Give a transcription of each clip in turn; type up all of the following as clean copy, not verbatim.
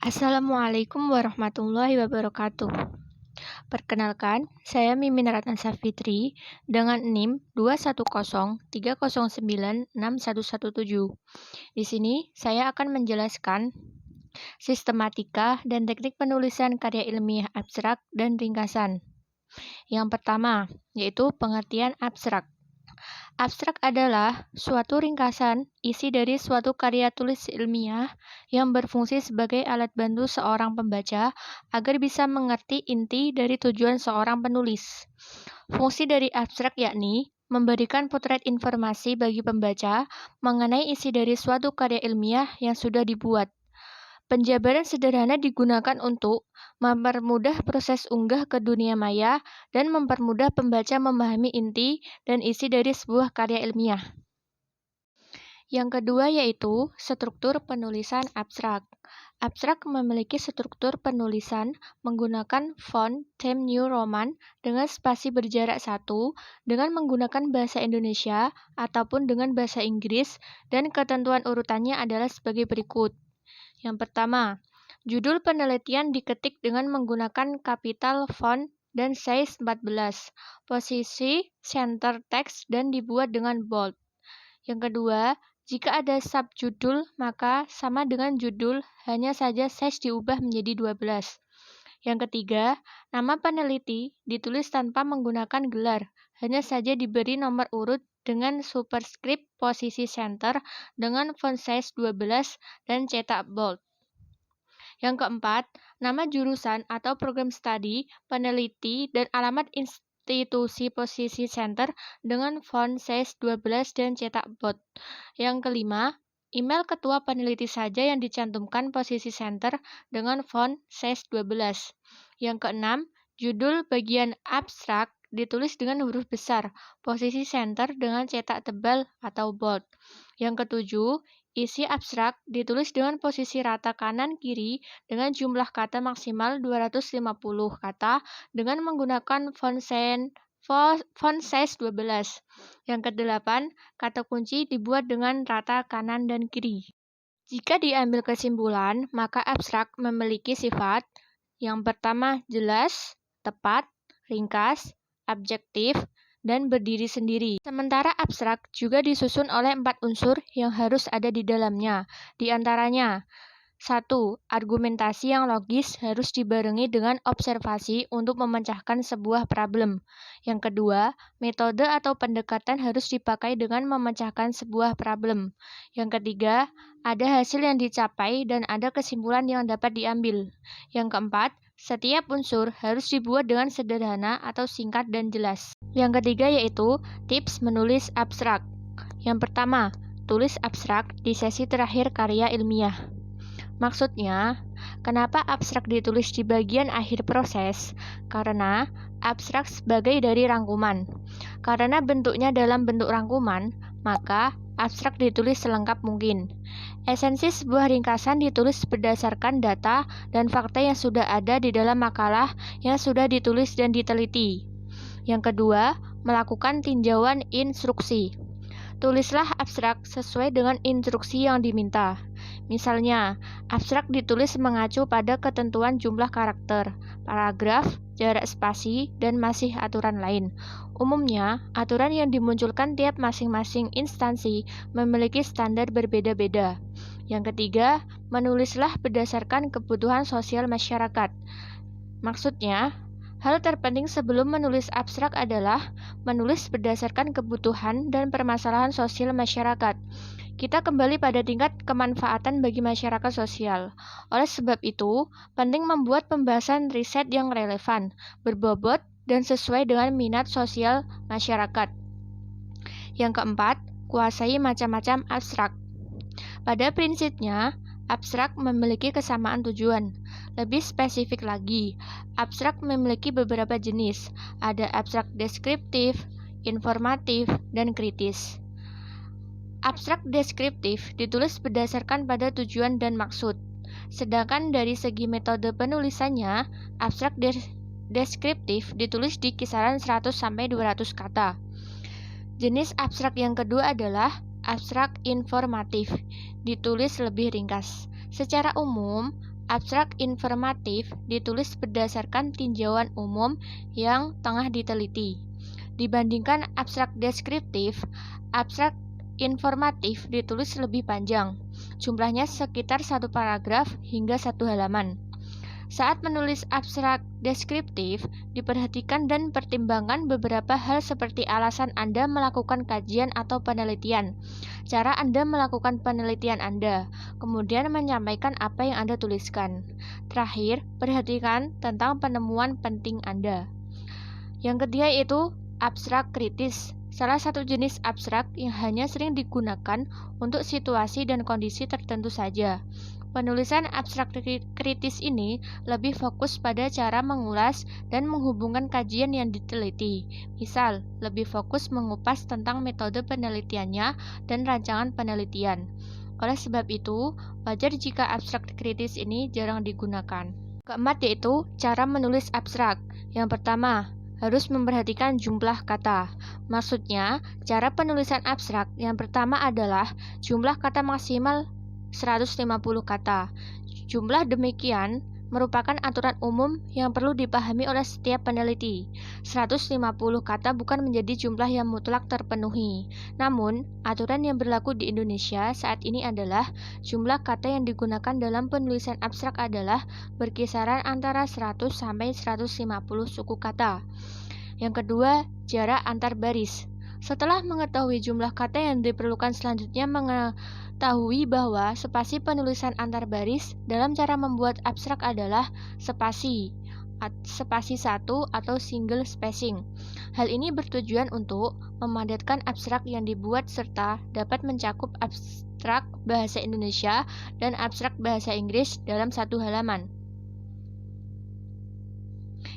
Assalamualaikum warahmatullahi wabarakatuh. Perkenalkan, saya Mimin Ratna Safitri dengan NIM 21030961117. Di sini saya akan menjelaskan sistematika dan teknik penulisan karya ilmiah abstrak dan ringkasan. Yang pertama, yaitu pengertian abstrak. Abstrak adalah suatu ringkasan isi dari suatu karya tulis ilmiah yang berfungsi sebagai alat bantu seorang pembaca agar bisa mengerti inti dari tujuan seorang penulis. Fungsi dari abstrak yakni memberikan potret informasi bagi pembaca mengenai isi dari suatu karya ilmiah yang sudah dibuat. Penjabaran sederhana digunakan untuk mempermudah proses unggah ke dunia maya dan mempermudah pembaca memahami inti dan isi dari sebuah karya ilmiah. Yang kedua yaitu struktur penulisan abstrak. Abstrak memiliki struktur penulisan menggunakan font Times New Roman dengan spasi berjarak 1 dengan menggunakan bahasa Indonesia ataupun dengan bahasa Inggris, dan ketentuan urutannya adalah sebagai berikut. Yang pertama, judul penelitian diketik dengan menggunakan capital font dan size 14, posisi center text dan dibuat dengan bold. Yang kedua, jika ada subjudul maka sama dengan judul, hanya saja size diubah menjadi 12. Yang ketiga, nama peneliti ditulis tanpa menggunakan gelar, hanya saja diberi nomor urut dengan superscript posisi center dengan font size 12 dan cetak bold. Yang keempat, nama jurusan atau program studi, peneliti, dan alamat institusi posisi center dengan font size 12 dan cetak bold. Yang kelima, email ketua peneliti saja yang dicantumkan posisi center dengan font size 12. Yang keenam, judul bagian abstrak ditulis dengan huruf besar, posisi center dengan cetak tebal atau bold. Yang ketujuh, isi abstrak ditulis dengan posisi rata kanan-kiri dengan jumlah kata maksimal 250 kata dengan menggunakan font size 12. Yang kedelapan, kata kunci dibuat dengan rata kanan dan kiri. Jika diambil kesimpulan, maka abstrak memiliki sifat yang pertama jelas, tepat, ringkas, objektif, dan berdiri sendiri. Sementara abstrak juga disusun oleh 4 unsur yang harus ada di dalamnya. Di antaranya, 1. Argumentasi yang logis harus dibarengi dengan observasi untuk memecahkan sebuah problem. Yang kedua, metode atau pendekatan harus dipakai dengan memecahkan sebuah problem. Yang ketiga, ada hasil yang dicapai dan ada kesimpulan yang dapat diambil. Yang keempat, setiap unsur harus dibuat dengan sederhana atau singkat dan jelas. Yang ketiga yaitu tips menulis abstrak. Yang pertama, tulis abstrak di sesi terakhir karya ilmiah. Maksudnya, kenapa abstrak ditulis di bagian akhir proses? Karena abstrak sebagai dari rangkuman. Karena bentuknya dalam bentuk rangkuman, maka abstrak ditulis selengkap mungkin. Esensi sebuah ringkasan ditulis berdasarkan data dan fakta yang sudah ada di dalam makalah yang sudah ditulis dan diteliti. Yang kedua, melakukan tinjauan instruksi. Tulislah abstrak sesuai dengan instruksi yang diminta. Misalnya, abstrak ditulis mengacu pada ketentuan jumlah karakter, paragraf, jarak spasi, dan masih aturan lain. Umumnya, aturan yang dimunculkan tiap masing-masing instansi memiliki standar berbeda-beda. Yang ketiga, menulislah berdasarkan kebutuhan sosial masyarakat. Maksudnya, hal terpenting sebelum menulis abstrak adalah menulis berdasarkan kebutuhan dan permasalahan sosial masyarakat. Kita kembali pada tingkat kemanfaatan bagi masyarakat sosial. Oleh sebab itu, penting membuat pembahasan riset yang relevan, berbobot, dan sesuai dengan minat sosial masyarakat. Yang keempat, kuasai macam-macam abstrak. Pada prinsipnya, abstrak memiliki kesamaan tujuan. Lebih spesifik lagi, abstrak memiliki beberapa jenis. Ada abstrak deskriptif, informatif, dan kritis. Abstrak deskriptif ditulis berdasarkan pada tujuan dan maksud. Sedangkan dari segi metode penulisannya, abstrak deskriptif ditulis di kisaran 100-200 kata. Jenis abstrak yang kedua adalah abstrak informatif, ditulis lebih ringkas. Secara umum, Abstrak informatif ditulis berdasarkan tinjauan umum yang tengah diteliti. Dibandingkan abstrak deskriptif, abstrak informatif ditulis lebih panjang, jumlahnya sekitar 1 paragraf hingga 1 halaman. Saat menulis abstrak deskriptif, diperhatikan dan pertimbangkan beberapa hal seperti alasan Anda melakukan kajian atau penelitian, cara Anda melakukan penelitian Anda, kemudian menyampaikan apa yang Anda tuliskan. Terakhir, perhatikan tentang penemuan penting Anda. Yang ketiga yaitu abstrak kritis. Salah satu jenis abstrak yang hanya sering digunakan untuk situasi dan kondisi tertentu saja. Penulisan abstrak kritis ini lebih fokus pada cara mengulas dan menghubungkan kajian yang diteliti. Misal, lebih fokus mengupas tentang metode penelitiannya dan rancangan penelitian. Oleh sebab itu, wajar jika abstrak kritis ini jarang digunakan. Keempat yaitu cara menulis abstrak. Yang pertama, harus memperhatikan jumlah kata. Maksudnya, cara penulisan abstrak yang pertama adalah jumlah kata maksimal 150 kata. Jumlah demikian merupakan aturan umum yang perlu dipahami oleh setiap peneliti. 150 kata bukan menjadi jumlah yang mutlak terpenuhi. Namun, aturan yang berlaku di Indonesia saat ini adalah jumlah kata yang digunakan dalam penulisan abstrak adalah berkisaran antara 100 sampai 150 suku kata. Yang kedua, jarak antar baris. Setelah mengetahui jumlah kata yang diperlukan selanjutnya mengetahui bahwa spasi penulisan antar baris dalam cara membuat abstrak adalah spasi 1 atau single spacing. Hal ini bertujuan untuk memadatkan abstrak yang dibuat serta dapat mencakup abstrak bahasa Indonesia dan abstrak bahasa Inggris dalam satu halaman.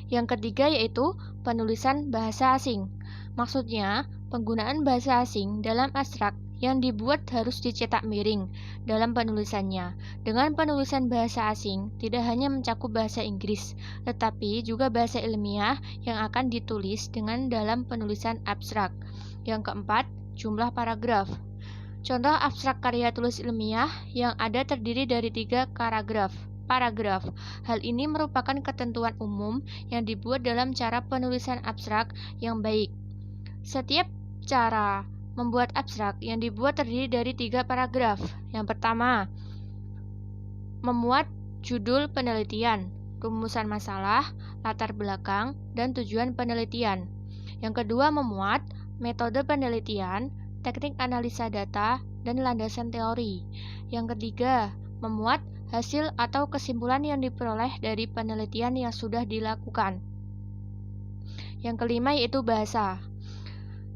Yang ketiga yaitu penulisan bahasa asing. Maksudnya, penggunaan bahasa asing dalam abstrak yang dibuat harus dicetak miring dalam penulisannya. Dengan penulisan bahasa asing, tidak hanya mencakup bahasa Inggris, tetapi juga bahasa ilmiah yang akan ditulis dengan dalam penulisan abstrak. Yang keempat, jumlah paragraf. Contoh abstrak karya tulis ilmiah yang ada terdiri dari 3 paragraf. Hal ini merupakan ketentuan umum yang dibuat dalam cara penulisan abstrak yang baik. Setiap cara membuat abstrak yang dibuat terdiri dari 3 paragraf. Yang pertama, memuat judul penelitian, rumusan masalah, latar belakang, dan tujuan penelitian. Yang kedua, memuat metode penelitian, teknik analisa data, dan landasan teori. Yang ketiga, memuat hasil atau kesimpulan yang diperoleh dari penelitian yang sudah dilakukan. Yang kelima yaitu bahasa.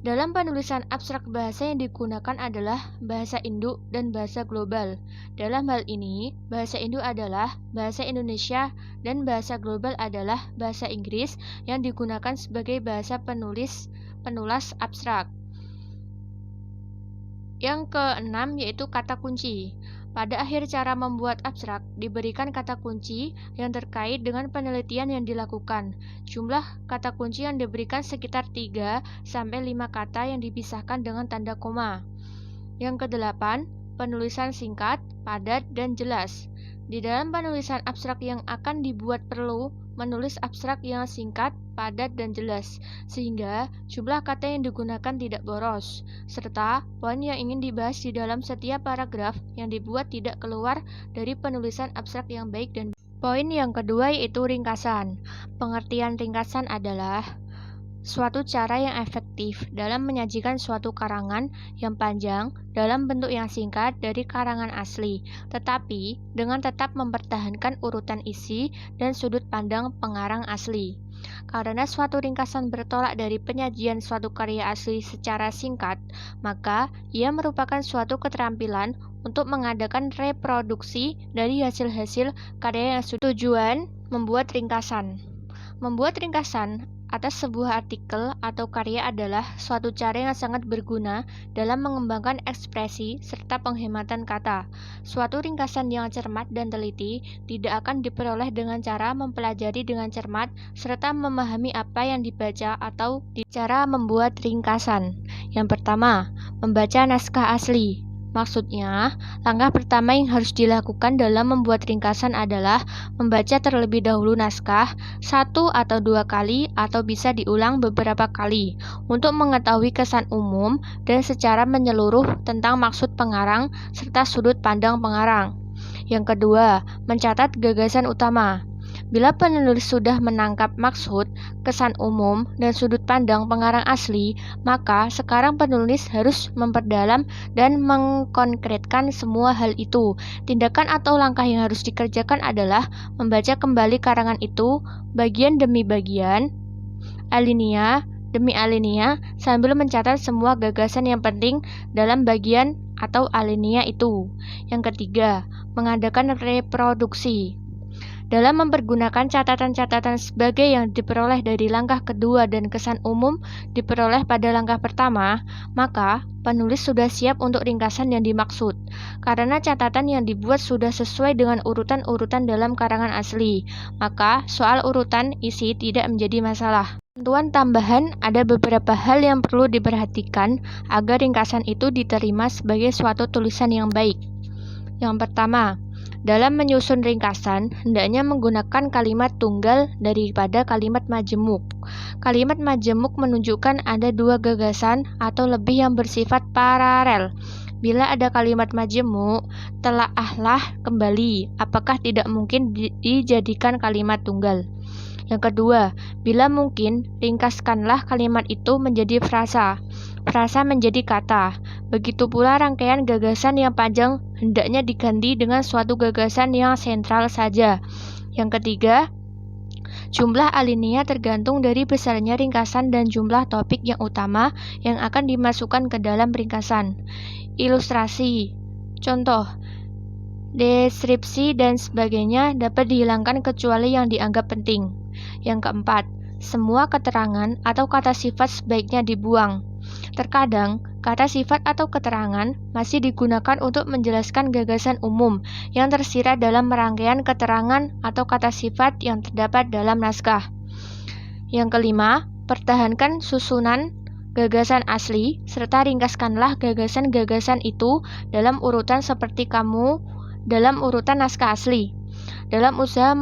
Dalam penulisan abstrak bahasa yang digunakan adalah bahasa induk dan bahasa global. Dalam hal ini, bahasa induk adalah bahasa Indonesia dan bahasa global adalah bahasa Inggris yang digunakan sebagai bahasa penulis abstrak. Yang keenam yaitu kata kunci. Pada akhir cara membuat abstrak, diberikan kata kunci yang terkait dengan penelitian yang dilakukan. Jumlah kata kunci yang diberikan sekitar 3-5 kata yang dipisahkan dengan tanda koma. Yang kedelapan, penulisan singkat, padat, dan jelas. Di dalam penulisan abstrak yang akan dibuat perlu menulis abstrak yang singkat, padat, dan jelas, sehingga jumlah kata yang digunakan tidak boros, serta poin yang ingin dibahas di dalam setiap paragraf yang dibuat tidak keluar dari penulisan abstrak yang baik. Dan poin yang kedua yaitu ringkasan. Pengertian ringkasan adalah suatu cara yang efektif dalam menyajikan suatu karangan yang panjang dalam bentuk yang singkat dari karangan asli, tetapi dengan tetap mempertahankan urutan isi dan sudut pandang pengarang asli. Karena suatu ringkasan bertolak dari penyajian suatu karya asli secara singkat, maka ia merupakan suatu keterampilan untuk mengadakan reproduksi dari hasil-hasil karya yang sudah. Tujuan membuat ringkasan. Membuat ringkasan atas sebuah artikel atau karya adalah suatu cara yang sangat berguna dalam mengembangkan ekspresi serta penghematan kata. Suatu ringkasan yang cermat dan teliti tidak akan diperoleh dengan cara mempelajari dengan cermat serta memahami apa yang dibaca atau cara membuat ringkasan. Yang pertama, membaca naskah asli. Maksudnya, langkah pertama yang harus dilakukan dalam membuat ringkasan adalah membaca terlebih dahulu naskah 1 atau 2 kali atau bisa diulang beberapa kali untuk mengetahui kesan umum dan secara menyeluruh tentang maksud pengarang serta sudut pandang pengarang. Yang kedua, mencatat gagasan utama. Bila penulis sudah menangkap maksud, kesan umum, dan sudut pandang pengarang asli, maka sekarang penulis harus memperdalam dan mengkonkretkan semua hal itu. Tindakan atau langkah yang harus dikerjakan adalah membaca kembali karangan itu, bagian demi bagian, alinea demi alinea, sambil mencatat semua gagasan yang penting dalam bagian atau alinea itu. Yang ketiga, mengadakan reproduksi. Dalam mempergunakan catatan-catatan sebagai yang diperoleh dari langkah kedua dan kesan umum diperoleh pada langkah pertama, maka penulis sudah siap untuk ringkasan yang dimaksud. Karena catatan yang dibuat sudah sesuai dengan urutan-urutan dalam karangan asli, maka soal urutan isi tidak menjadi masalah. Tentuan tambahan, ada beberapa hal yang perlu diperhatikan agar ringkasan itu diterima sebagai suatu tulisan yang baik. Yang pertama, dalam menyusun ringkasan, hendaknya menggunakan kalimat tunggal daripada kalimat majemuk. Kalimat majemuk menunjukkan ada dua gagasan atau lebih yang bersifat paralel. Bila ada kalimat majemuk, telaahlah kembali apakah tidak mungkin dijadikan kalimat tunggal. Yang kedua, bila mungkin, ringkaskanlah kalimat itu menjadi frasa. Frasa menjadi kata. Begitu pula rangkaian gagasan yang panjang hendaknya diganti dengan suatu gagasan yang sentral saja. Yang ketiga, jumlah alinea tergantung dari besarnya ringkasan dan jumlah topik yang utama yang akan dimasukkan ke dalam ringkasan. Ilustrasi, contoh, deskripsi dan sebagainya dapat dihilangkan kecuali yang dianggap penting. Yang keempat, semua keterangan atau kata sifat sebaiknya dibuang. Terkadang, kata sifat atau keterangan masih digunakan untuk menjelaskan gagasan umum yang tersirat dalam rangkaian keterangan atau kata sifat yang terdapat dalam naskah. Yang kelima, pertahankan susunan gagasan asli, serta ringkaskanlah gagasan-gagasan itu dalam urutan seperti kamu dalam urutan naskah asli. Dalam usaha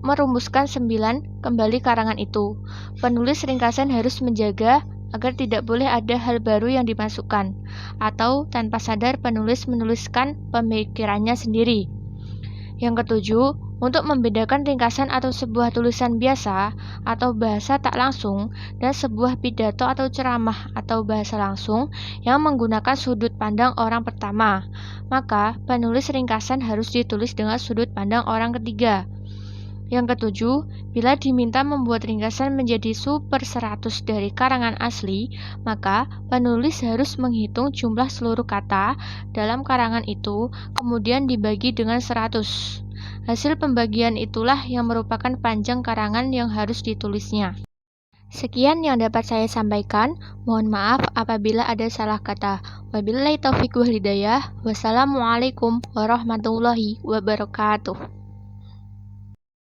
merumuskan 9 kembali karangan itu, penulis ringkasan harus menjaga agar tidak boleh ada hal baru yang dimasukkan, atau tanpa sadar penulis menuliskan pemikirannya sendiri. Yang ketujuh, untuk membedakan ringkasan atau sebuah tulisan biasa atau bahasa tak langsung dan sebuah pidato atau ceramah atau bahasa langsung yang menggunakan sudut pandang orang pertama, maka penulis ringkasan harus ditulis dengan sudut pandang orang ketiga. Yang ketujuh, bila diminta membuat ringkasan menjadi 1/100 dari karangan asli, maka penulis harus menghitung jumlah seluruh kata dalam karangan itu, kemudian dibagi dengan 100. Hasil pembagian itulah yang merupakan panjang karangan yang harus ditulisnya. Sekian yang dapat saya sampaikan. Mohon maaf apabila ada salah kata. Wabillahi taufiq wal hidayah. Wassalamualaikum warahmatullahi wabarakatuh.